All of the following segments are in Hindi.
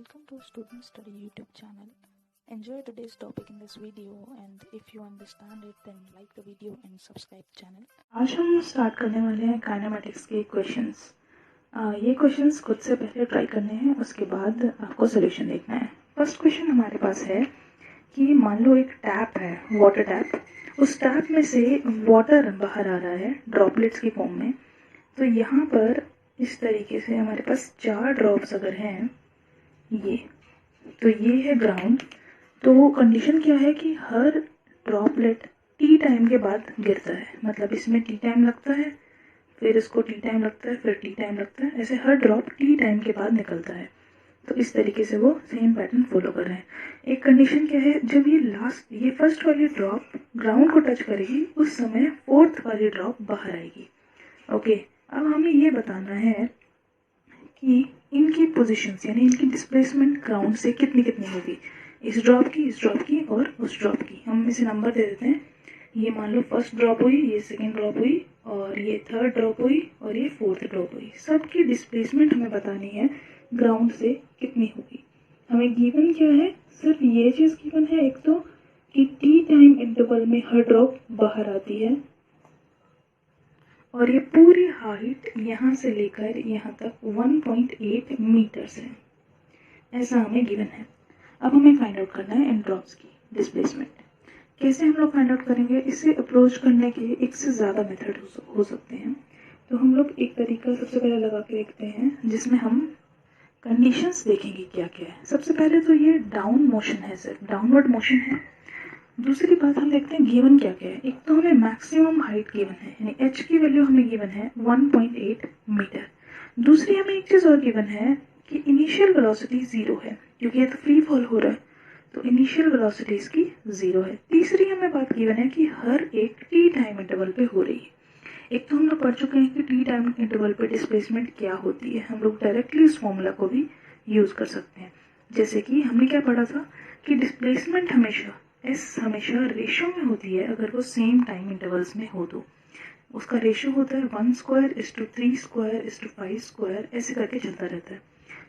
Welcome to Student Study YouTube channel. Enjoy today's topic in this video, and if you understand it then like the video and subscribe channel. आज हम स्टार्ट करने वाले हैं काइनेमेटिक्स के क्वेश्चंस। ये क्वेश्चंस खुद से पहले ट्राई करने हैं, उसके बाद आपको सोल्यूशन देखना है। फर्स्ट क्वेश्चन हमारे पास है कि मान लो एक टैप है, वाटर टैप। उस टैप में से वाटर बाहर आ रहा है ड्रॉपलेट्स की फॉर्म में। तो यहाँ पर इस तरीके से हमारे पास 4 ड्रॉप्स अगर हैं, ये है ग्राउंड। तो कंडीशन क्या है कि हर ड्रॉपलेट टी टाइम के बाद गिरता है, मतलब इसमें टी टाइम लगता है, फिर इसको टी टाइम लगता है, फिर टी टाइम लगता है, ऐसे हर ड्रॉप टी टाइम के बाद निकलता है। तो इस तरीके से वो सेम पैटर्न फॉलो कर रहे हैं। एक कंडीशन क्या है, जब ये फर्स्ट वाली ड्रॉप ग्राउंड को टच करेगी उस समय फोर्थ वाली ड्रॉप बाहर आएगी। ओके, अब हमें ये बताना है कि इनकी पोजीशंस यानी इनकी डिस्प्लेसमेंट ग्राउंड से कितनी कितनी होगी, इस ड्रॉप की और उस ड्रॉप की। हम इसे नंबर दे देते हैं। ये मान लो फर्स्ट ड्रॉप हुई, ये सेकंड ड्रॉप हुई, और ये थर्ड ड्रॉप हुई, और ये फोर्थ ड्रॉप हुई। सबकी डिस्प्लेसमेंट हमें बतानी है ग्राउंड से कितनी होगी। हमें गिवन क्या है, सिर्फ ये चीज़ गिवन है एक तो कि टी टाइम इंटरवल में हर ड्रॉप बाहर आती है, और ये पूरी हाइट यहाँ से लेकर यहाँ तक 1.8 मीटर्स है, ऐसा हमें गिवन है। अब हमें फाइंड आउट करना है इन ड्रॉप्स की डिस्प्लेसमेंट। कैसे हम लोग फाइंड आउट करेंगे, इसे अप्रोच करने के एक से ज़्यादा मेथड हो सकते हैं। तो हम लोग एक तरीका सबसे पहले लगा के देखते हैं जिसमें हम कंडीशंस देखेंगे क्या क्या है। सबसे पहले तो ये डाउन मोशन है, सिर्फ डाउनवर्ड मोशन है। दूसरी बात हम देखते हैं गिवन क्या क्या है। एक तो हमें मैक्सिमम हाइट गिवन है, यानी एच की वैल्यू हमें गिवन है 1.8 मीटर। दूसरी हमें एक चीज़ और गिवन है कि इनिशियल वेलोसिटी 0 है, क्योंकि ये तो फ्री फॉल हो रहा है, तो इनिशियल वेलोसिटी इसकी 0 है। तीसरी हमें बात गिवन है कि हर एक टी टाइम इंटरवल पे हो रही है। एक तो हम लोग पढ़ चुके हैं कि टी टाइम इंटरवल पे डिस्प्लेसमेंट क्या होती है, हम लोग डायरेक्टली इस फॉर्मूला को भी यूज कर सकते हैं। जैसे कि हमने क्या पढ़ा था कि डिस्प्लेसमेंट हमेशा रेशो में होती है, अगर वो सेम टाइम इंटरवल्स में हो तो उसका रेशो होता है 1/3/5/5, ऐसे करके चलता रहता है।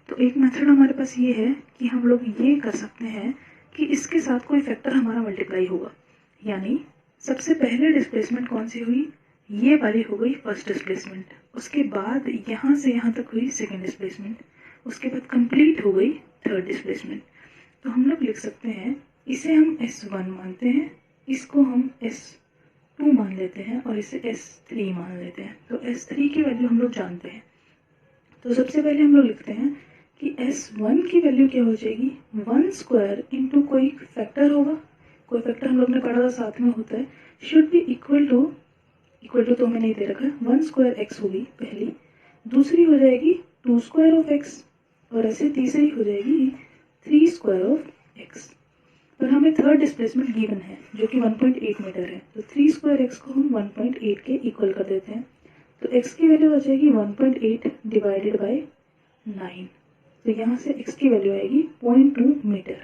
तो एक मेथड हमारे पास ये है कि हम लोग ये कर सकते हैं कि इसके साथ कोई फैक्टर हमारा मल्टीप्लाई होगा, यानी सबसे पहले डिस्प्लेसमेंट कौन सी हुई, ये वाली हो गई फर्स्ट डिस्प्लेसमेंट, उसके बाद यहाँ से यहाँ तक हुई सेकेंड डिस्प्लेसमेंट, उसके बाद कंप्लीट हो गई थर्ड डिस्प्लेसमेंट। तो हम लोग लिख सकते हैं, इसे हम S1 मानते हैं, इसको हम S2 मान लेते हैं, और इसे S3 मान लेते हैं। तो S3 की वैल्यू हम लोग जानते हैं। तो सबसे पहले हम लोग लिखते हैं कि S1 की वैल्यू क्या हो जाएगी, 1² इंटू कोई फैक्टर होगा, कोई फैक्टर हम लोग ने पढ़ा था साथ में होता है, शुड बी इक्वल टू तो हमें नहीं दे रखा है, 1² x होगी पहली, दूसरी हो जाएगी 2² ऑफ x, और ऐसे तीसरी हो जाएगी 3² ऑफ x। पर हमें थर्ड डिस्प्लेसमेंट गिवन है जो कि 1.8 मीटर है, तो 3² x को हम 1.8 के इक्वल कर देते हैं। तो x की वैल्यू आ जाएगी 1.8 डिवाइडेड बाई 9। तो यहाँ से x की वैल्यू आएगी 0.2 मीटर।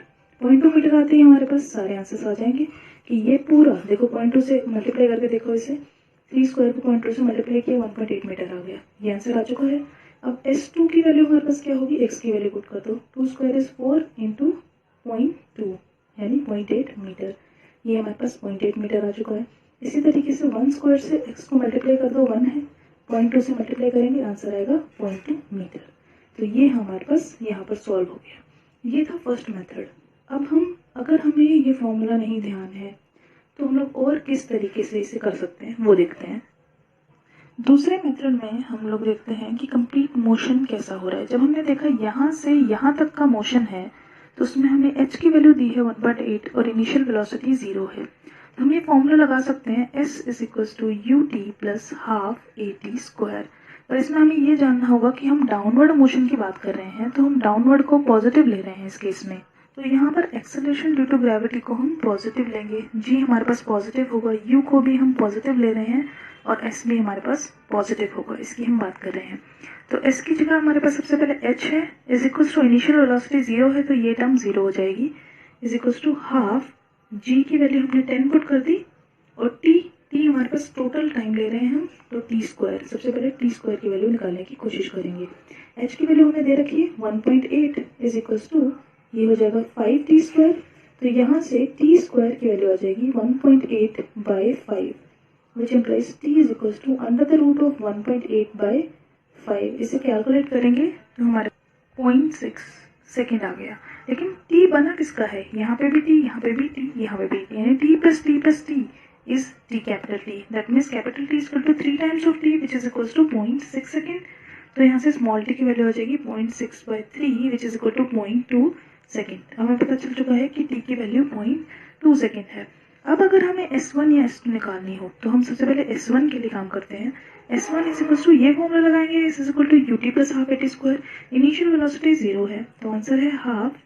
0.2 मीटर आते ही हमारे पास सारे आंसर्स आ जाएंगे कि ये पूरा देखो 0.2 से मल्टीप्लाई करके देखो, इसे 3² को 0.2 से मल्टीप्लाई किया 1.8 मीटर आ गया, ये आंसर आ चुका है। अब S2 की वैल्यू हमारे पास क्या होगी, x की वैल्यू पुट कर दो, 2² इज 4 इंटू 0.2 यानी 0.8 मीटर, ये हमारे पास 0.8 मीटर आ चुका है। इसी तरीके से 1² से x को मल्टीप्लाई कर दो, 1 है, 0.2 से मल्टीप्लाई करेंगे आंसर आएगा 0.2 मीटर। तो ये हमारे पास यहाँ पर सॉल्व हो गया। ये था फर्स्ट मेथड। अब अगर हमें ये फॉर्मूला नहीं ध्यान है तो हम लोग और किस तरीके से इसे कर सकते हैं वो देखते हैं। दूसरे मेथड में हम लोग देखते हैं कि कंप्लीट मोशन कैसा हो रहा है। जब हमने देखा यहाँ से यहाँ तक का मोशन है तो उसमें हमें h की वैल्यू दी है 1/8 और इनिशियल वेलोसिटी 0 है। तो हम ये फॉर्मूला लगा सकते हैं, s is equals to ut plus half at²। और इसमें हमें ये जानना होगा कि हम डाउनवर्ड मोशन की बात कर रहे हैं, तो हम डाउनवर्ड को पॉजिटिव ले रहे हैं इस केस में। तो यहाँ पर एक्सेलरेशन ड्यू टू ग्रेविटी को हम पॉजिटिव लेंगे, g हमारे पास पॉजिटिव होगा, u को भी हम पॉजिटिव ले रहे हैं, और s भी हमारे पास पॉजिटिव होगा, इसकी हम बात कर रहे हैं। तो s की जगह हमारे पास सबसे पहले h है, is equals to initial velocity 0 है, तो ये टर्म 0 हो जाएगी, is equals to half g की वैल्यू हमने 10 पुट कर दी, और t टी हमारे पास टोटल टाइम ले रहे हैं हम, तो टी स्क्वायर, सबसे पहले टी स्क्वायर की वैल्यू निकालने की कोशिश करेंगे। एच की वैल्यू हमें दे रखी है 1.8 इज इक्वल्स टू, ये हो जाएगा 5 टी स्क्वायर, तो यहाँ से टी स्क्वायर की वैल्यू आ जाएगी 1.8 by 5 which implies t is equals to under the root of 1.8 by 5। इसे कैलकुलेट करेंगे तो हमारे 0.6 सेकेंड आ गया। लेकिन टी बना किसका है, यहाँ पे भी टी, यहाँ पे भी टी, यहाँ पे भी टी, यानी T plus T is t capital T. That means capital T is equal to 3 times of t which is equals to 0.6 second. तो यहाँ से स्मॉल t की वैल्यू आ जाएगी 0.6 by 3 which is equal to 0.2 second. हमें पता चल चुका है कि t की वैल्यू 0.2 सेकेंड है। अब अगर हमें S1 या S2 निकालनी हो तो हम सबसे पहले S1 के लिए काम करते हैं। S1 इज इक्वल टू, ये फॉर्मूला लगाएंगे, S is equal to ut plus half at square. Initial velocity 0 है तो आंसर है हाफ,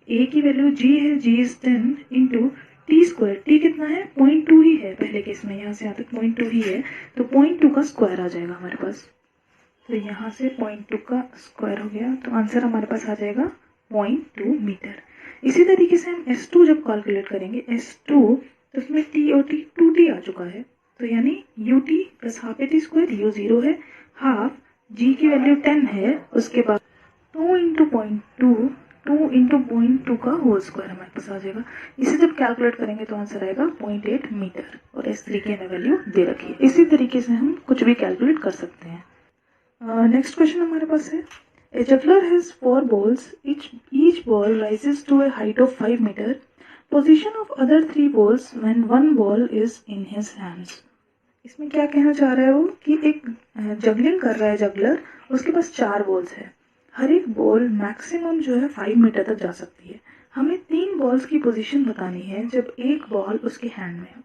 a की वैल्यू g है, g is 10 into t square, t कितना है 0.2 ही है पहले केस में, यहाँ से यहाँ तक 0.2 ही है, तो 0.2 का स्क्वायर आ जाएगा हमारे पास। तो यहाँ से 0.2 का स्क्वायर हो गया, तो आंसर हमारे पास आ जाएगा 0.2 मीटर। इसी तरीके से हम S2 जब कैलकुलेट करेंगे, S2 तो उसमें t और t 2t आ चुका है, तो यानी ut plus half at square, u 0 है, हाफ g की वैल्यू 10 है, उसके बाद 2 इंटू 0.2, 2 इंटू 0.2 का होल स्क्वायर हमारे पास आ जाएगा। इसे जब कैलकुलेट करेंगे तो आंसर आएगा 0.8 मीटर, और S3 की हमें वैल्यू दे रखी है। इसी तरीके से हम कुछ भी कैलकुलेट कर सकते हैं। नेक्स्ट क्वेश्चन हमारे पास है, ए juggler has 4 balls, each ball rises to a height of 5 meter. Position of other 3 balls when 1 ball is in his hands. इसमें क्या कहना चाह रहा है वो कि एक जगलिंग कर रहा है जगलर, उसके पास 4 बॉल्स है, हर एक बॉल मैक्सिमम जो है 5 मीटर तक जा सकती है। हमें 3 बॉल्स की पोजीशन बतानी है जब एक बॉल उसके हैंड में है।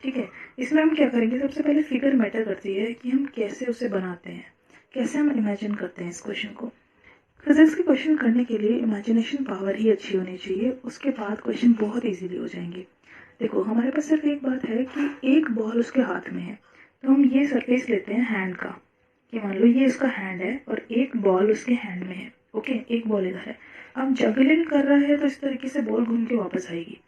ठीक है, इसमें हम क्या करेंगे, सबसे पहले फिगर मैटर करती है कि हम कैसे उसे बनाते हैं, कैसे हम इमेजिन करते हैं इस क्वेश्चन को। फिजिक्स के क्वेश्चन करने के लिए इमेजिनेशन पावर ही अच्छी होनी चाहिए, उसके बाद क्वेश्चन बहुत ईजीली हो जाएंगे। देखो हमारे पास सिर्फ एक बात है कि एक बॉल उसके हाथ में है, तो हम ये सरफेस लेते हैं हैंड का, कि मान लो ये इसका हैंड है और एक बॉल उसके हैंड में है। ओके, एक बॉल इधर है, अब जगलिंग कर रहा है तो इस तरीके से बॉल घूम के वापस आएगी।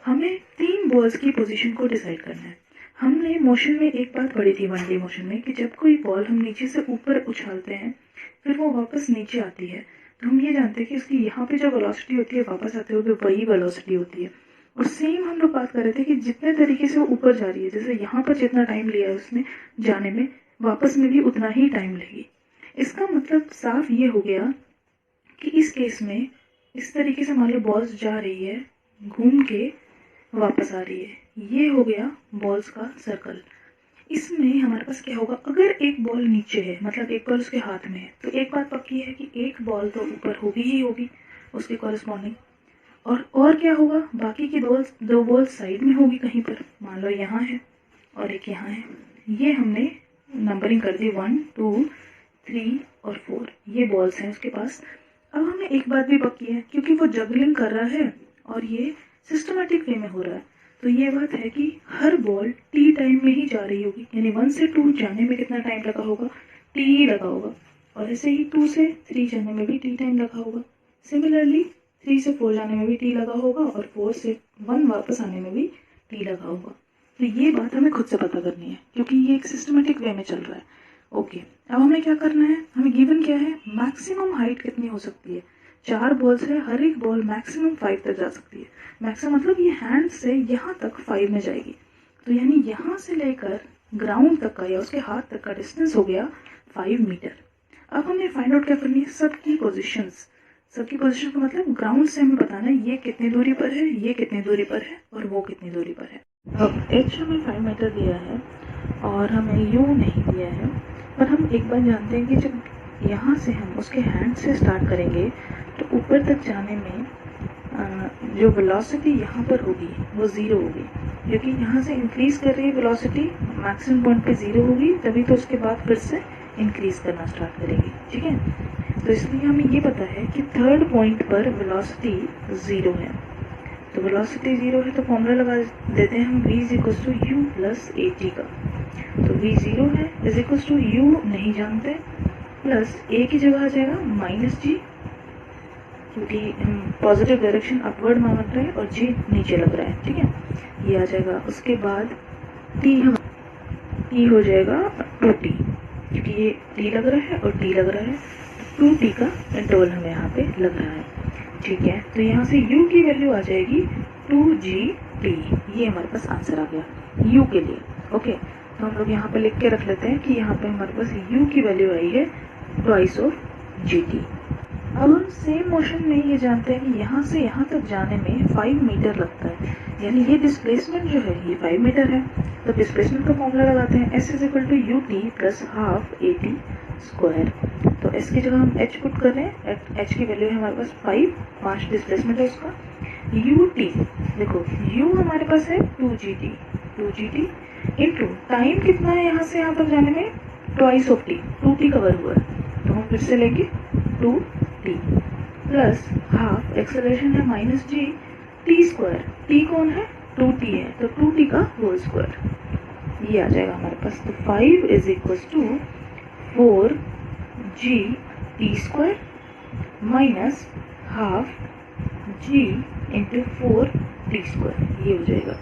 हमें 3 बॉल्स की पोजीशन को डिसाइड करना है। हमने मोशन में एक बात पढ़ी थी 1D मोशन में, कि जब कोई बॉल हम नीचे से ऊपर उछालते हैं फिर वो वापस नीचे आती है, तो हम ये जानते हैं कि उसकी यहाँ पे जो वेलोसिटी होती है वापस आते हुए वही वेलोसिटी होती है। और सेम हम लोग बात कर रहे थे कि जितने तरीके से वो ऊपर जा रही है, जैसे यहाँ पर जितना टाइम लिया है उसने जाने में, वापस में भी उतना ही टाइम लेगी। इसका मतलब साफ ये हो गया कि इस केस में इस तरीके से मान लो बॉल्स जा रही है, घूम के वापस आ रही है, ये हो गया बॉल्स का सर्कल। इसमें हमारे पास क्या होगा, अगर एक बॉल नीचे है मतलब एक बॉल उसके हाथ में है, तो एक बात पक्की है कि एक बॉल तो ऊपर होगी ही होगी उसके कॉरेस्पॉन्डिंग, और क्या होगा, बाकी की दो बॉल साइड में होगी कहीं पर, मान लो यहाँ है और एक यहाँ है। ये हमने नंबरिंग कर दी 1, 2, 3 और 4, ये बॉल्स हैं उसके पास। अब हमें एक बात भी पक्की है, क्योंकि वो जगलिंग कर रहा है और ये सिस्टमेटिक वे में हो रहा है, तो ये बात है कि हर बॉल t टाइम में ही जा रही होगी, यानी 1 से 2 जाने में कितना टाइम लगा होगा, t ही लगा होगा, और ऐसे ही 2 से 3 जाने में भी t टाइम लगा होगा। सिमिलरली 3 से 4 जाने में भी t लगा होगा, और 4 से 1 वापस आने में भी t लगा होगा। तो ये बात हमें खुद से पता करनी है, क्योंकि ये एक सिस्टमेटिक वे में चल रहा है। ओके, अब हमें क्या करना है, हमें गिवन क्या है, मैक्सिमम हाइट कितनी हो सकती है। 4 बॉल्स है, हर एक बॉल मैक्सिमम 5 तक जा सकती है। मैक्सिमम मतलब ये हैंड से यहाँ तक 5 में जाएगी, तो यानी यहाँ से लेकर ग्राउंड तक का या उसके हाथ तक का डिस्टेंस हो गया 5 मीटर। अब हमें फाइंड आउट क्या करनी है, सबकी पोजीशंस का मतलब ग्राउंड से हमें बताना है ये कितनी दूरी पर है, ये कितनी दूरी पर है और वो कितनी दूरी पर है। अब h हमें 5 मीटर दिया है और हमें u नहीं दिया है, पर हम एक बार जानते हैं कि जब यहाँ से हम उसके हैंड से स्टार्ट करेंगे तो ऊपर तक जाने में जो वेलोसिटी यहाँ पर होगी वो 0 होगी, क्योंकि यहाँ से इंक्रीज कर रही है वेलोसिटी, मैक्सिमम पॉइंट पे 0 होगी, तभी तो उसके बाद फिर से इंक्रीज करना स्टार्ट करेगी। ठीक है, तो इसलिए हमें ये पता है कि 3rd पॉइंट पर वेलोसिटी 0 है, तो वेलोसिटी 0 है तो फॉर्मूला लगा देते हैं हम v = u + at का। तो v 0 है इज इक्वल टू u नहीं जानते, प्लस a की जगह आ जाएगा -g, क्योंकि हम पॉजिटिव डायरेक्शन अपवर्ड मान रहे हैं और g नीचे लग रहा है। ठीक है, ये आ जाएगा। उसके बाद t हम ये हो जाएगा 2t, क्योंकि ये t लग रहा है और t लग रहा है, 2t का इंटरवल हमें यहाँ पे लग रहा है। ठीक है, तो यहाँ से u की वैल्यू आ जाएगी 2gt। ये हमारे पास आंसर आ गया u के लिए। ओके, तो हम लोग यहाँ पे लिख के रख लेते हैं कि यहाँ पे हमारे पास u की वैल्यू आई है ट्वाइस ऑफ gt। अब हम सेम मोशन में ये जानते हैं कि यहाँ से यहाँ तक जाने में 5 मीटर लगता है, यानी ये डिस्प्लेसमेंट जो है ये 5 मीटर है। तो डिस्प्लेसमेंट का फॉर्मूला लगाते हैं, s is equal to u t plus half a t square. तो s की जगह हम h पुट कर रहे हैं, h की वैल्यू है हमारे पास 5 डिस्प्लेसमेंट है उसका। यू टी देखो, u हमारे पास है 2gt इंटू टाइम कितना है यहाँ से यहाँ तक जाने में, twice of t, 2t cover हुआ है, तो हम फिर से लेंगे 2t प्लस हाफ एक्सेलरेशन है minus g t square, t कौन है 2t है, तो 2t का होल स्क्वायर ये आ जाएगा हमारे पास। तो 5 is equal to 4g t square minus half g into 4t square, ये हो जाएगा।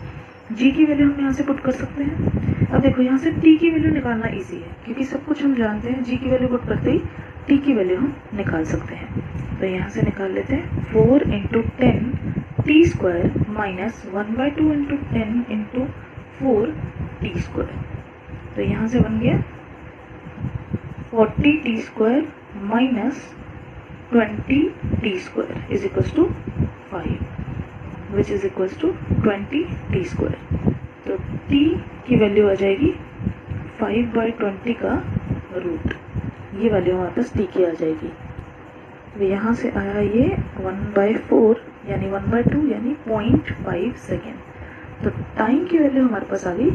g की वैल्यू हम यहाँ से पुट कर सकते हैं। अब देखो यहाँ से t की वैल्यू निकालना इजी है, क्योंकि सब कुछ हम जानते हैं, g की वैल्यू पुट करते ही t की वैल्यू हम निकाल सकते हैं। तो यहाँ से निकाल लेते हैं 4 into 10 t square minus 1/2 into 10 into 4 t square. तो यहाँ से बन गया 40 t square minus 20 t square is equal to 5 which is equal to 20 t square. तो t की वैल्यू आ जाएगी 5/20 का रूट, ये वैल्यू हमारे पास t की आ जाएगी। तो यहाँ से आया ये 1/4 यानी 1/2 यानी 0.5 सेकेंड। तो टाइम की वैल्यू हमारे पास आ गई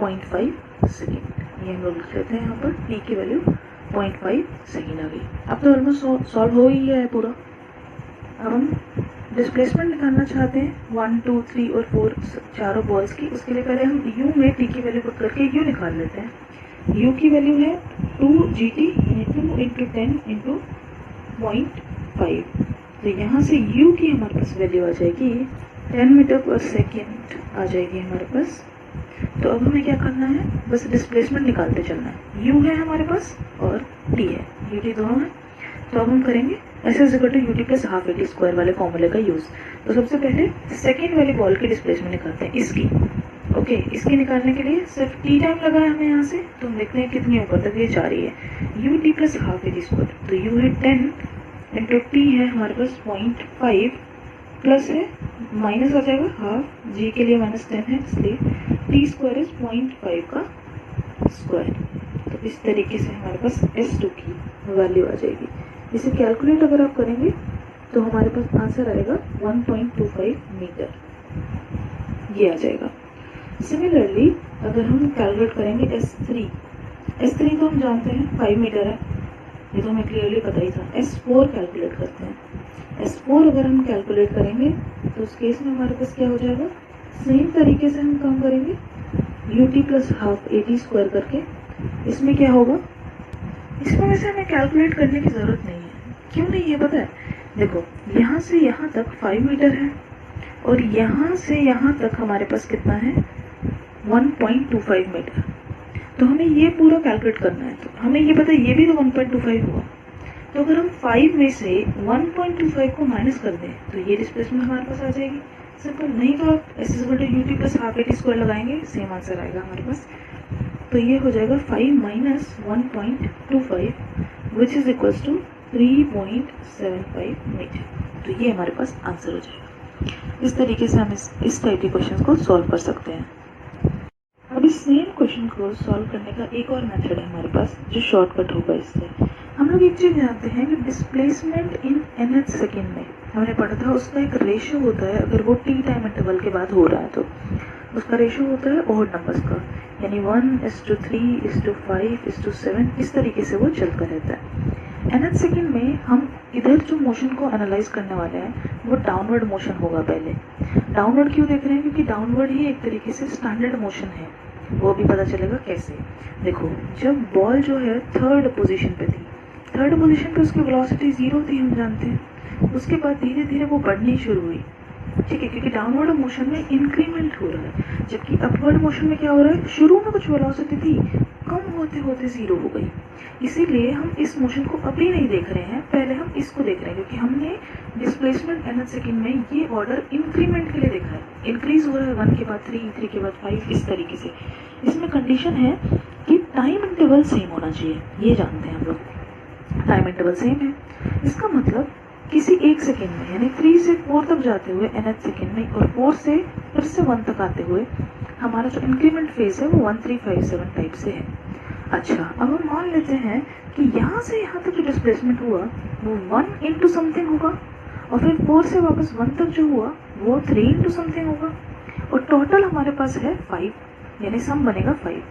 0.5 सेकेंड। ये हम लोग लिख लेते हैं यहाँ पर, t की वैल्यू 0.5 सेकेंड आ गई। अब तो ऑलमोस्ट सॉल्व हो ही गया है पूरा। अब हम डिस्प्लेसमेंट निकालना चाहते हैं 1, 2, 3 और 4 चारों बॉल्स की। उसके लिए पहले हम u में t की वैल्यू पुट करके u निकाल लेते हैं। u की वैल्यू है 2gt यानी 2 इंटू 10 इंटू 0.5। तो यहाँ से u की हमारे पास वैल्यू आ जाएगी 10 मीटर पर सेकेंड आ जाएगी हमारे पास। तो अब हमें क्या करना है, बस डिस्प्लेसमेंट निकालते चलना है। u है हमारे पास और t है, ut दोनों है। तो अब हम करेंगे s is equal to u t plus half a t square वाले फॉर्मूले का यूज। तो सबसे पहले सेकेंड वाली बॉल की डिस्प्लेसमेंट निकालते हैं इसकी। ओके, इसके निकालने के लिए सिर्फ t टाइम लगा है हमें यहाँ से, तो हम देखते हैं कितनी ऊपर तक ये जा रही है। u t plus half a t square, तो u है 10 इंटू t है हमारे पास 0.5 प्लस है माइनस आ जाएगा हाफ, g के लिए माइनस 10 है इसलिए t स्क्वायर इज 0.5 का स्क्वायर। तो इस तरीके से हमारे पास s2 की वैल्यू आ जाएगी। इसे कैलकुलेट अगर आप करेंगे तो हमारे पास आंसर आएगा 1.25 मीटर, ये आ जाएगा। सिमिलरली अगर हम कैलकुलेट करेंगे S3 तो हम जानते हैं 5 मीटर है, ये तो हमें क्लियरली पता ही था। S4 कैलकुलेट करते हैं। S4 अगर हम कैलकुलेट करेंगे तो उस केस में हमारे पास क्या हो जाएगा, सेम तरीके से हम काम करेंगे ut plus half a t square करके। इसमें क्या होगा, इसमें वैसे हमें कैलकुलेट करने की ज़रूरत नहीं है। क्यों नहीं है पता है, देखो यहाँ से यहाँ तक 5 मीटर है और यहाँ से यहाँ तक हमारे पास कितना है 1.25 मीटर। तो हमें ये पूरा कैलकुलेट करना है, तो हमें ये पता है ये भी तो 1.25 हुआ। तो अगर हम 5 में से 1.25 को माइनस कर दें तो ये डिस्प्लेसमेंट हमारे पास आ जाएगी सिंपल। नहीं तो आप s equal to u t plus half a t square लगाएंगे, सेम आंसर आएगा हमारे पास। तो ये हो जाएगा 5 minus 1.25 which is equals to 3.75 metre. तो ये हमारे पास आंसर हो जाएगा। इस तरीके से हम इस टाइप के क्वेश्चन को सॉल्व कर सकते हैं। अब इस सेम क्वेश्चन को सॉल्व करने का एक और मेथड है हमारे पास जो शॉर्टकट होगा इससे। हम लोग एक चीज़ जानते हैं कि डिस्प्लेसमेंट इन nth सेकेंड में हमने पढ़ा था, उसका एक रेशियो होता है। अगर वो t टाइम इंटरवल के बाद हो रहा है तो उसका रेशियो होता है ऑड नंबर्स का, यानी 1:3:5:7 इस तरीके से वो चलता रहता है। nth सेकेंड में हम इधर जो मोशन को एनालाइज करने वाले हैं वो डाउनवर्ड मोशन होगा। पहले डाउनवर्ड क्यों देख रहे हैं, क्योंकि डाउनवर्ड ही एक तरीके से स्टैंडर्ड मोशन है। वो भी पता चलेगा कैसे। देखो जब बॉल जो है थर्ड पोजीशन पे थी, थर्ड पोजीशन पे उसकी वेलोसिटी 0 थी हम जानते हैं। उसके बाद धीरे धीरे वो बढ़नी शुरू हुई, ठीक है, क्योंकि डाउनवर्ड मोशन में इंक्रीमेंट हो रहा है, जबकि अपवर्ड मोशन में क्या हो रहा है, शुरू में कुछ वेलोसिटी थी, कम होते होते जीरो हो गई। इसीलिए हम इस मोशन को अभी नहीं देख रहे हैं, पहले हम इसको देख रहे हैं, क्योंकि हमने डिस्प्लेसमेंट nth सेकेंड में ये ऑर्डर इंक्रीमेंट के लिए देखा है। इंक्रीज हो रहा है 1 के बाद 3, 3 के बाद 5, इस तरीके से। इसमें कंडीशन है कि टाइम इंटरवल सेम होना चाहिए, ये जानते हैं हम लोग। टाइम इंटरवल सेम है, इसका मतलब किसी एक सेकेंड में, यानी 3 से 4 तक जाते हुए nth सेकेंड में, और 4 से फिर से 1 तक आते हुए हमारा जो इंक्रीमेंट फेज है वो 1357 टाइप से है। अच्छा, अब हम मान लेते हैं कि यहाँ से यहाँ तक जो डिस्प्लेसमेंट हुआ वो 1 इंटू समथिंग होगा, और फिर 4 से वापस 1 तक जो हुआ वो 3 इंटू समथिंग होगा, और टोटल हमारे पास है 5, यानी सम बनेगा 5।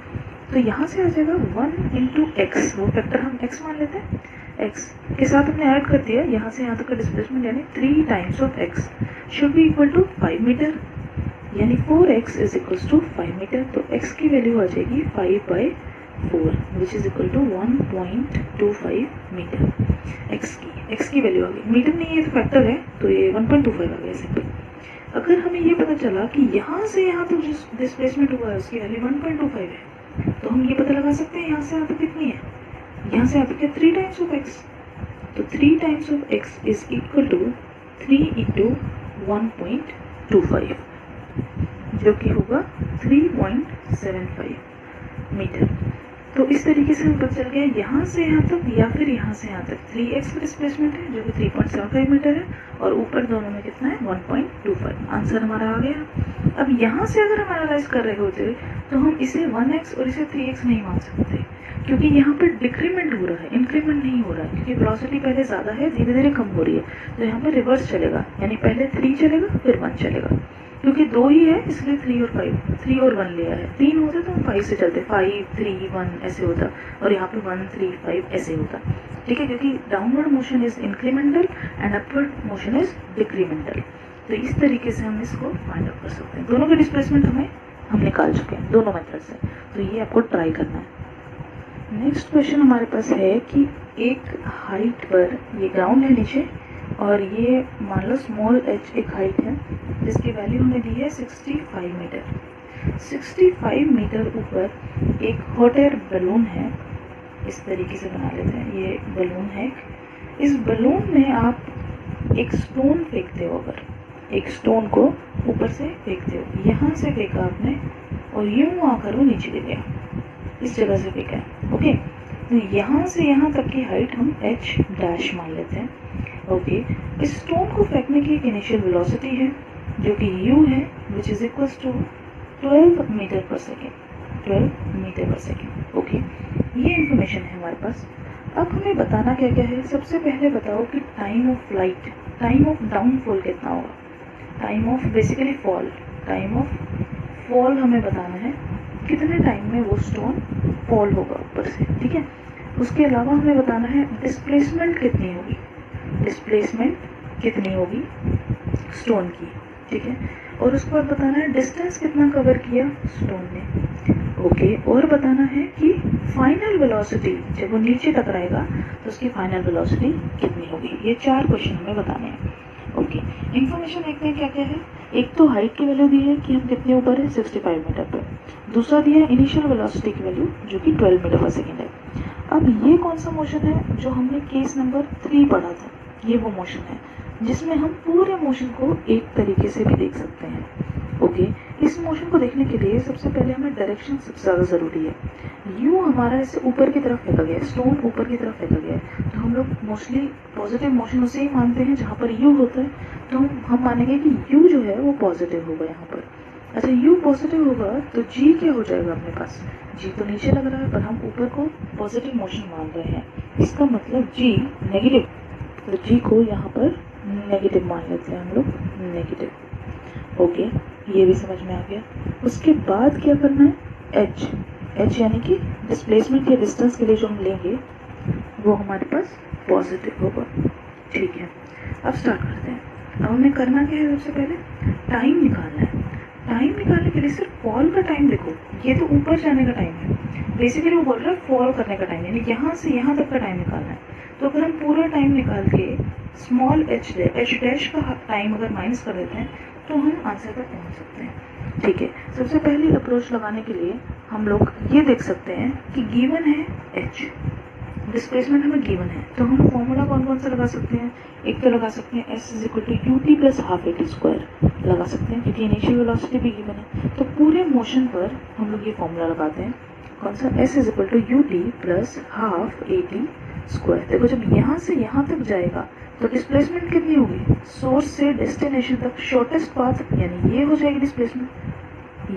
तो यहाँ से आ जाएगा 1 इंटू एक्स, वो फैक्टर हम x मान लेते हैं, x के साथ हमने ऐड कर दिया यहाँ से यहाँ तक का डिस्प्लेसमेंट, यानी 3 times of x should be equal to 5 metre, यानी 4x is equal to 5 metre. तो x की वैल्यू आ जाएगी 5/4 which is equal to 1.25 metre. x की वैल्यू आ गई, मीटर नहीं है तो फैक्टर है, तो ये 1.25 आ गया सिंपल। अगर हमें ये पता चला कि यहाँ से यहाँ तक जो डिस्प्लेसमेंट हुआ है उसकी वैल्यू 1.25 है, तो हम ये पता लगा सकते हैं यहाँ से यहाँ तक कितनी है, यहाँ से यहाँ तक है 3 टाइम्स ऑफ x, तो 3 times of x is equal to 3 into 1.25, जो कि होगा 3.75 मीटर। तो इस तरीके से हमें पता चल गया यहाँ से यहाँ तक या फिर यहाँ से यहाँ तक 3x का डिस्प्लेसमेंट है जो कि 3.75 मीटर है, और ऊपर दोनों में कितना है 1.25। आंसर हमारा आ गया। अब यहाँ से अगर हम एनालाइज कर रहे होते तो हम इसे 1x और इसे 3x नहीं मान सकते, क्योंकि यहाँ पर डिक्रीमेंट हो रहा है, इंक्रीमेंट नहीं हो रहा है, क्योंकि वेलोसिटी पहले ज़्यादा है, धीरे धीरे कम हो रही है। तो यहाँ पर रिवर्स चलेगा, यानी पहले 3 चलेगा फिर 1 चलेगा, क्योंकि 2 ही है इसलिए 3 और 1 लिया है। 3 होते तो हम 5 से चलते, 5 3 1 ऐसे होता, और यहाँ पे 1 3 5 ऐसे होता। ठीक है, क्योंकि downward motion is incremental and upward motion is decremental. तो इस तरीके से हम इसको फाइंड आउट कर सकते हैं। दोनों के डिस्प्लेसमेंट हम निकाल चुके हैं दोनों मेथड से, तो ये आपको ट्राई करना है। नेक्स्ट क्वेश्चन हमारे पास है कि एक हाइट पर, ये ग्राउंड है नीचे, और ये मान लो स्मॉल h एक हाइट है जिसकी वैल्यू हमें दी है 65 मीटर। 65 मीटर ऊपर एक हॉट एयर बलून है, इस तरीके से बना लेते हैं, ये बलून है। इस बलून में आप एक स्टोन फेंकते हो, अगर एक स्टोन को ऊपर से फेंकते हो, यहाँ से फेंका आपने और यूं आकर वो नीचे गिर गया, इस जगह से फेंका है। ओके, तो यहाँ से यहाँ तक की हाइट हम h डैश मान लेते हैं। ओके, इस स्टोन को फेंकने की एक इनिशियल वेलोसिटी है जो कि u है, which is equal to 12 metre per second. 12 metre per second. Okay, ये इन्फॉर्मेशन है हमारे पास। अब हमें बताना क्या क्या है। सबसे पहले बताओ कि time of flight, time of downfall कितना होगा, time of basically fall, time of fall हमें बताना है, कितने टाइम में वो स्टोन फॉल होगा ऊपर से। ठीक है, उसके अलावा हमें बताना है डिस्प्लेसमेंट कितनी होगी, डिस्प्लेसमेंट कितनी होगी स्टोन की। ठीक है, और उसके बाद बताना है डिस्टेंस कितना कवर किया स्टोन ने। ओके, और बताना है कि फाइनल वेलोसिटी जब वो नीचे टकराएगा तो उसकी फाइनल वेलोसिटी कितनी होगी। ये 4 क्वेश्चन हमें बताने हैं। ओके, इन्फॉर्मेशन देखते हैं क्या क्या है। एक तो हाइट की वैल्यू दी है कि हम कितने ऊपर है, 65 मीटर पर। दूसरा दिया है इनिशियल वेलोसिटी की वैल्यू जो कि 12 मीटर पर सेकेंड है। अब ये कौन सा मोशन है जो हमने केस नंबर 3 पढ़ा था, ये वो मोशन है जिसमें हम पूरे मोशन को एक तरीके से भी देख सकते हैं। ओके, इस मोशन को देखने के लिए सबसे पहले हमें डायरेक्शन सबसे ज़्यादा ज़रूरी है। यू हमारा इसे ऊपर की तरफ फेंका गया है, स्टोन ऊपर की तरफ फेंका गया है, तो हम लोग मोस्टली पॉजिटिव मोशन उसे ही मानते हैं जहाँ पर यू होता है, तो हम मानेंगे कि यू जो है वो पॉजिटिव होगा यहाँ पर। अच्छा, यू पॉजिटिव होगा तो जी क्या हो जाएगा अपने पास, जी तो नीचे लग रहा है पर हम ऊपर को पॉजिटिव मोशन मान रहे हैं, इसका मतलब जी नेगेटिव, तो जी को यहाँ पर नेगेटिव मान लेते हैं हम लोग, नेगेटिव। ओके, ये भी समझ में आ गया। उसके बाद क्या करना है, एच यानी कि डिस्प्लेसमेंट या डिस्टेंस के लिए जो हम लेंगे वो हमारे पास पॉजिटिव होगा। ठीक है, अब स्टार्ट करते हैं। अब हमें करना क्या है, सबसे पहले टाइम निकालना है। टाइम निकालने के लिए सिर्फ फॉल का टाइम लिखो, ये तो ऊपर जाने का टाइम है, बेसिकली वो बोल रहा है फॉल करने का टाइम, यानी यहाँ से यहाँ तक का टाइम निकालना है। तो अगर हम पूरा टाइम निकाल के स्मॉल h डैश का टाइम अगर माइनस कर देते हैं तो हम आंसर पर पहुंच सकते हैं। ठीक है, सबसे पहली अप्रोच लगाने के लिए हम लोग ये देख सकते हैं कि गिवन है h, डिस्प्लेसमेंट हमें गिवन है, तो हम फॉर्मूला कौन कौन सा लगा सकते हैं। एक तो लगा सकते हैं s = ut + ½ at² लगा सकते हैं, क्योंकि इनिशियल वेलोसिटी भी गिवन है। तो पूरे मोशन पर हम लोग ये फॉर्मूला लगाते हैं, कौन सा, s = ut + ½ at²। देखो जब यहाँ से यहाँ तक जाएगा तो डिस्प्लेसमेंट कितनी होगी, सोर्स से डेस्टिनेशन तक शॉर्टेस्ट पाथ, यानी ये हो जाएगी डिस्प्लेसमेंट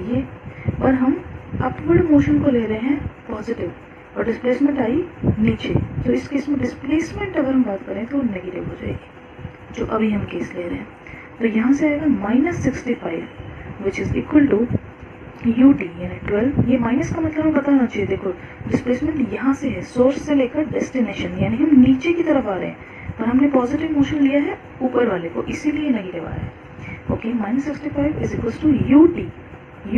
ये, और हम अपवर्ड मोशन को ले रहे हैं पॉजिटिव और डिस्प्लेसमेंट आई नीचे, तो इस केस में डिस्प्लेसमेंट अगर हम बात करें तो नेगेटिव हो जाएगी, जो अभी हम केस ले रहे हैं। तो यहाँ से आएगा -65 which is equal to ut यानी 12। ये माइनस का मतलब हमें पता होना चाहिए। देखो डिस्प्लेसमेंट यहाँ से है, सोर्स से लेकर डेस्टिनेशन, यानी हम नीचे की तरफ आ रहे हैं, पर हमने पॉजिटिव मोशन लिया है ऊपर वाले को, इसीलिए नेगेटिव आया है। Okay, -65 is equal to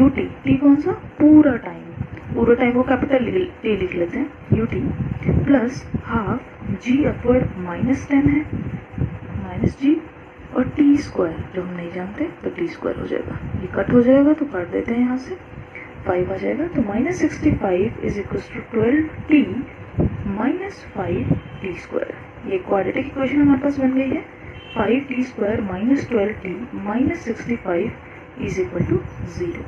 ut, t कौन सा, पूरा टाइम को कैपिटल टी लिख लेते हैं, ut प्लस ½ g अपवर्ड -10 है, -g, और t² जो हम नहीं जानते तो t² हो जाएगा, ये कट हो जाएगा तो काट देते हैं यहाँ से, 5 आ जाएगा। तो -65 is equal to 12t - 5t²। ये क्वाड्रेटिक इक्वेशन हमारे पास बन गई है। 5t² - 12t - 65 is equal to 0।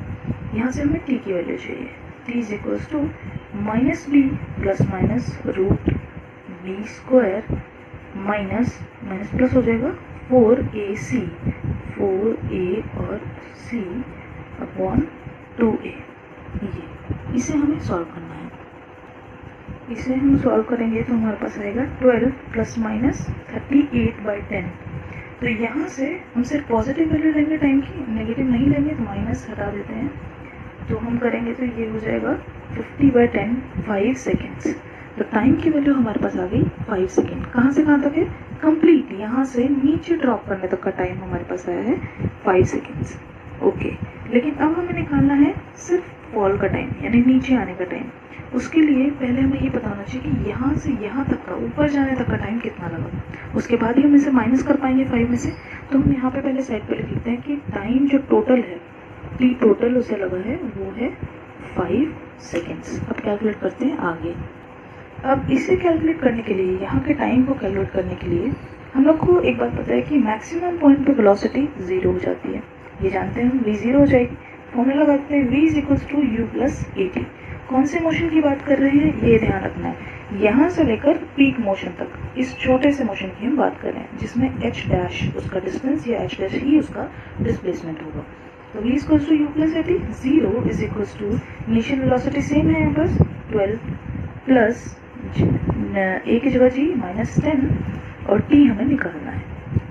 यहाँ से हमें t की वैल्यू चाहिए, t is equal to -b ± √b² minus plus हो जाएगा 4ac, 4a और c अपॉन 2a। ये इसे हमें सॉल्व करना है। इसे हम सॉल्व करेंगे तो हमारे पास आएगा 12 ± 38/10। तो यहाँ से हम सिर्फ पॉजिटिव वैल्यू लेंगे टाइम की, नेगेटिव नहीं लेंगे, तो माइनस हटा देते हैं। तो हम करेंगे तो ये हो जाएगा 50/10, 5 सेकेंड्स। तो टाइम की वैल्यू हमारे पास आ गई 5 सेकेंड। कहाँ से कहाँ तक है, कंप्लीट यहाँ से नीचे ड्रॉप करने तक का टाइम हमारे पास आया है 5 सेकेंड्स। ओके, लेकिन अब हमें निकालना है सिर्फ फॉल का टाइम, यानी नीचे आने का टाइम। उसके लिए पहले हमें ये पता होना चाहिए कि यहाँ से यहाँ तक का, ऊपर जाने तक का टाइम कितना लगा, उसके बाद ही हम इसे माइनस कर पाएंगे 5 में से। तो हम यहाँ पे पहले साइड पे लिख लेते हैं कि टाइम जो टोटल है, टी टोटल उसे लगा है, वो है 5 सेकेंड्स। अब कैलकुलेट करते हैं आगे। अब इसे कैलकुलेट करने के लिए, यहाँ के टाइम को कैलकुलेट करने के लिए हम लोग को एक बात पता है कि मैक्सिमम पॉइंट पे वेलोसिटी 0 हो जाती है, ये जानते हैं हम, v 0 हो जाएगी। फॉर्मूला लगाते हैं v = u + at। कौन से मोशन की बात कर रहे हैं ये ध्यान रखना है, यहाँ से लेकर पीक मोशन तक, इस छोटे से मोशन की हम बात कर रहे हैं, जिसमें h' उसका डिस्टेंस या h' ही उसका डिस्प्लेसमेंट होगा। तो v = u + at, 0 is equal to initial velocity same है यहाँ पर 12 प्लस a की जगह g -10 और t हमें निकालना है।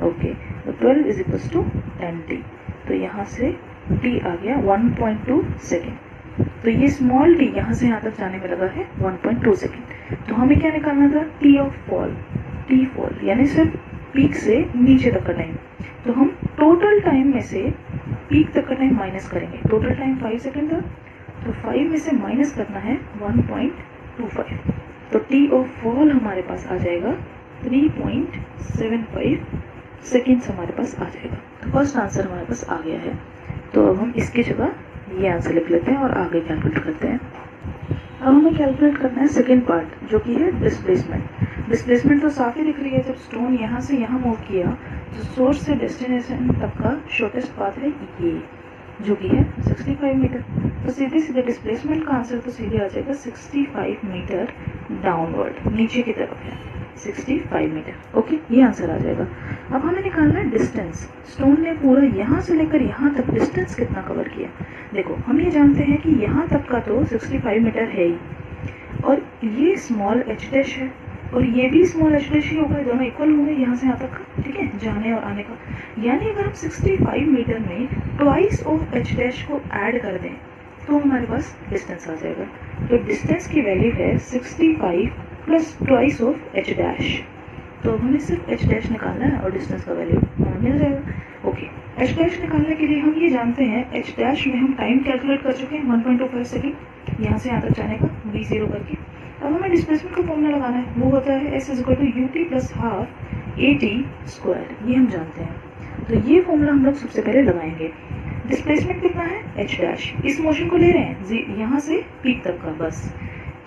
ओके, तो 12 इज इक्वल टू 10t। तो यहाँ से t आ गया 1.2 सेकेंड। तो ये स्मॉल t यहाँ से यहाँ तक जाने में लगा है 1.2 सेकेंड। तो हमें क्या निकालना था, t of fall, t fall यानी सिर्फ पीक से नीचे तक का टाइम। तो हम टोटल टाइम में से पीक तक का टाइम माइनस करेंगे। टोटल टाइम 5 सेकेंड था, तो 5 में से माइनस करना है 1.25। तो t ऑफ फॉल हमारे पास आ जाएगा 3.75 सेकेंड्स हमारे पास आ जाएगा। तो फर्स्ट आंसर हमारे पास आ गया है। तो अब हम इसकी जगह ये आंसर लिख लेते हैं और आगे कैलकुलेट करते हैं। अब हमें कैलकुलेट करना है सेकेंड पार्ट, जो कि है डिस्प्लेसमेंट। डिस्प्लेसमेंट तो साफ ही दिख रही है, जब स्टोन यहाँ से यहाँ मूव किया तो सोर्स से डेस्टिनेशन तक का शॉर्टेस्ट पाथ है ये, जो कि है 65 मीटर। तो सीधे सीधे डिस्प्लेसमेंट का आंसर तो सीधे आ जाएगा 65 मीटर डाउनवर्ड, नीचे की तरफ है 65 मीटर। ओके, ये आंसर आ जाएगा। अब हमें निकालना है डिस्टेंस। स्टोन ने पूरा यहाँ से लेकर यहाँ तक डिस्टेंस कितना कवर किया। देखो हम ये जानते हैं कि यहाँ तक का तो 65 मीटर है ही, और ये स्मॉल h' है और ये भी स्मॉल h' ही होगा, दोनों इक्वल होंगे यहाँ से यहाँ तक का, ठीक है, जाने और आने का। यानी अगर हम 65 मीटर में ट्वाइस ऑफ h' को ऐड कर दें तो हमारे पास डिस्टेंस आ जाएगा। तो डिस्टेंस की वैल्यू है 65 प्लस ट्वाइस ऑफ h'। तो हमें सिर्फ h' निकालना है और डिस्टेंस का वैल्यू मिल जाएगा। ओके, h' निकालने के लिए हम ये जानते हैं, h' में हम टाइम कैलकुलेट कर चुके हैं 1.25 सेकेंड यहाँ से यहाँ तक जाने का, v 0 करके। अब हमें डिस्प्लेसमेंट का फॉर्मूला लगाना है, वो होता है s = ut + ½ at²। ये हम जानते हैं। तो ये फॉर्मूला हम लोग सबसे पहले लगाएंगे। डिस्प्लेसमेंट कितना है h डैश, इस मोशन को ले रहे हैं यहाँ से पीक तक का बस,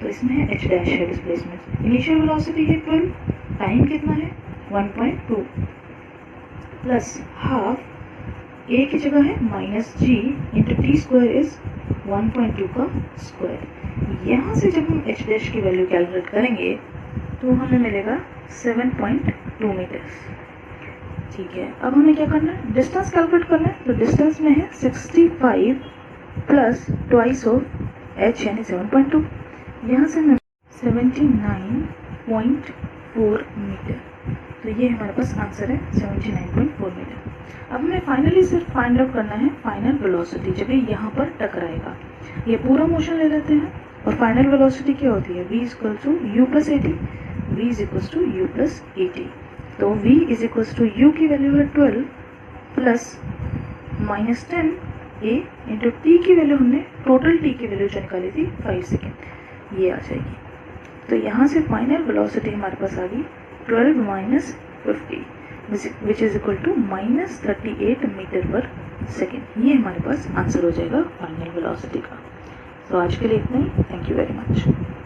तो इसमें है h डैश है डिस्प्लेसमेंट। इनिशियल वेलोसिटी है 12, टाइम कितना है 1.2 प्लस हाफ a की जगह है -g into t square is 1.2 का स्क्वायर। यहाँ से जब हम h डैश की वैल्यू कैलकुलेट करेंगे तो हमें मिलेगा 7.2 मीटर्स। ठीक है, अब हमें क्या करना है, डिस्टेंस कैलकुलेट करना है। तो डिस्टेंस में है 65 प्लस ट्वाइस ऑफ h यानी 7.2, यहाँ से हमें 79.4 मीटर। तो ये हमारे पास आंसर है 79.4 मीटर। अब हमें फाइनली सिर्फ फाइंड आउट करना है फाइनल वेलोसिटी जब ये यहाँ पर टकराएगा। ये पूरा मोशन ले लेते हैं और फाइनल वेलोसिटी क्या होती है, v equal to u plus a t, v is equal to u plus a t. तो v is equal to u की वैल्यू है 12 प्लस -10 a इंटू t की वैल्यू हमने टोटल t की वैल्यू जो निकाली थी 5 सेकेंड, ये आ जाएगी। तो यहाँ से फाइनल वेलोसिटी हमारे पास आ गई 12 minus 50 which is equal to -38 metre per second. ये हमारे पास आंसर हो जाएगा फाइनल वेलोसिटी का। तो आज के लिए इतना ही। Thank you very much.